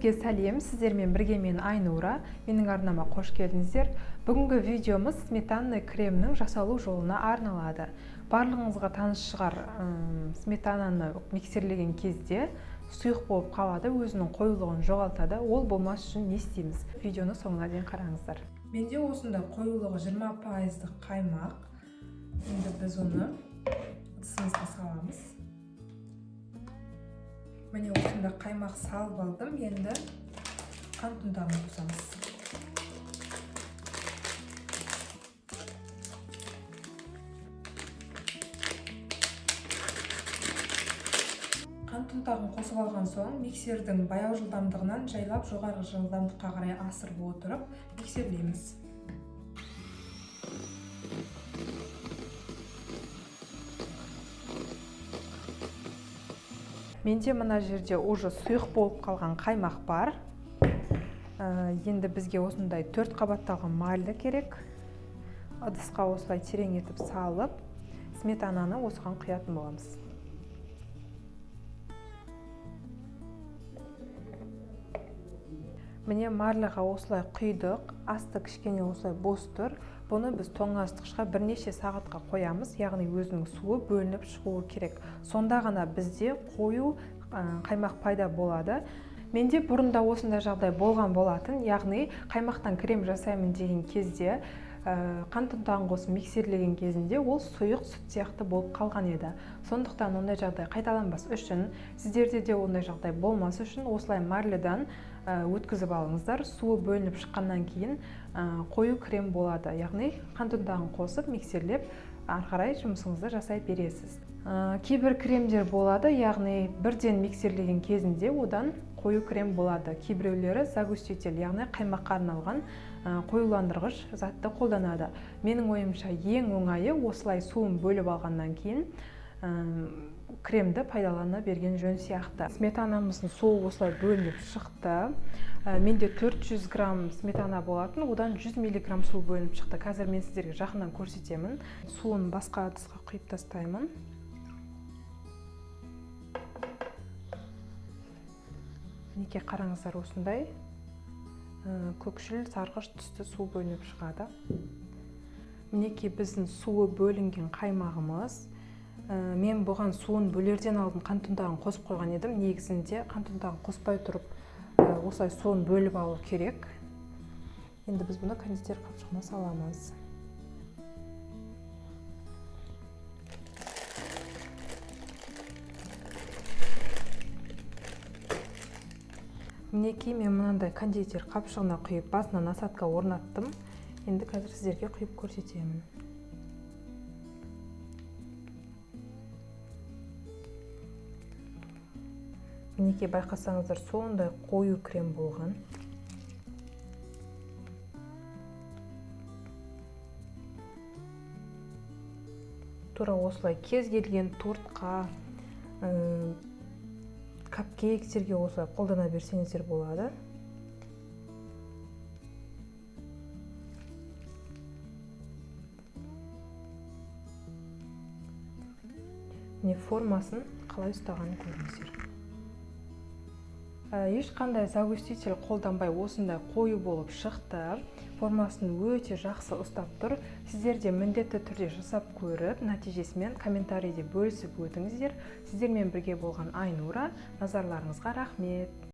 Бәріңізге сәлем, сіздермен бірге мен Айнура. Менің арнама қош келдіңіздер. Бүгінгі видеомыз сметанный кремнің жасалу жолына арналады. Барлығыңызға таныс шығар, сметананы миксерлеген кезде сұйық болып қалады, өзінің қоюлығын жоғалтады. Ол болмас үшін не істейміз? Видеоны соңына дейін қараңыздар. Менде осында қоюлығы 20% қаймақ. Енді біз оны ыдысымызға саламыз. Міне осында қаймақ салып алдым, енді қант ұнтағын қосамыз. Қант ұнтағын қосып алған соң, миксердің баяу жылдамдығынан жайлап жоғарғы жылдамдыққа қарай асырып отырып, миксерлейміз. Менде мына жерде уже сұйық болып қалған қаймақ бар. Енді бізге осындай 4 қабатталған майлы керек. Ыдысқа осылай терең етіп салып, сметананы осыған құятын боламыз. Міне марлыға осылай құйдық, асты кішкене осылай бос тұр. Бұны біз тоңазытқышқа бірнеше сағатқа қоямыз, яғни өзінің суы бөлініп шығуы керек. Сонда ғана бізде қою қаймақ пайда болады. Менде бұрында осындай жағдай болған болатын, яғни қаймақтан крем жасаймын деген кезде қант ұнтағын қосып миксерлеген кезінде ол сұйық сүт сияқты болып қалған еді. Сондықтан ондай жағдай қайталанбас үшін, сіздерде де ондай жағдай болмас үшін осылай марлыдан өткізіп алыңыздар. Суы бөлініп шыққаннан кейін қою крем болады. Яғни қант ұнтағын қосып миксерлеп ары қарай жұмысыңызды жасай бересіз. Кейбір кремдер болады, яғни бірден миксерлеген кезінде одан қою крем болады. Кейбіреулері загуститель, яғни қаймаққа арналған қоюландырғыш затты қолданады. Менің ойымша ең оңайы осылай суын бөліп алғаннан кейін кремді пайдалана берген жөн сияқты. Сметанамыздың суы осылай бөлініп шықты. Менде 400 грамм сметана болатын, одан 100 миллиграмм су бөлініп шықты. Қазір мен сіздерге жақыннан көрсетемін. Суын басқа ыдысқа құйып тастаймын. Неке қараңыздар, осындай көкшіл сарғыш түсті су бөлініп шығады. Мінекей біздің суы бөлінген қаймағымыз. Мен бұған суын бөлерден алдын қант ұнтағын қосып қойған едім. Негізінде қант ұнтағын қоспай тұрып осылай суын бөліп алу керек. Енді біз бұны кондитер қапшығына саламыз. Мінекей мен мынандай кондитер қапшығына құйып басына насадка орнаттым. Енді қазір сіздерге құйып көрсетемін. Мінекей байқасаңыздар, сондай қою крем болған. Тура осылай кез келген тортқа, капкейктерге осылай қолдана берсеңіздер болады. Міне формасын қалай ұстағанын көріңіздер. Ешқандай загуститель қолданбай осындай қою болып шықты. Формасын өте жақсы ұстап тұр. Сіздер де міндетті түрде жасап көріп, нәтижесімен комментарийде бөлісіп өтіңіздер. Сіздермен бірге болған Айнура. Назарларыңызға рахмет.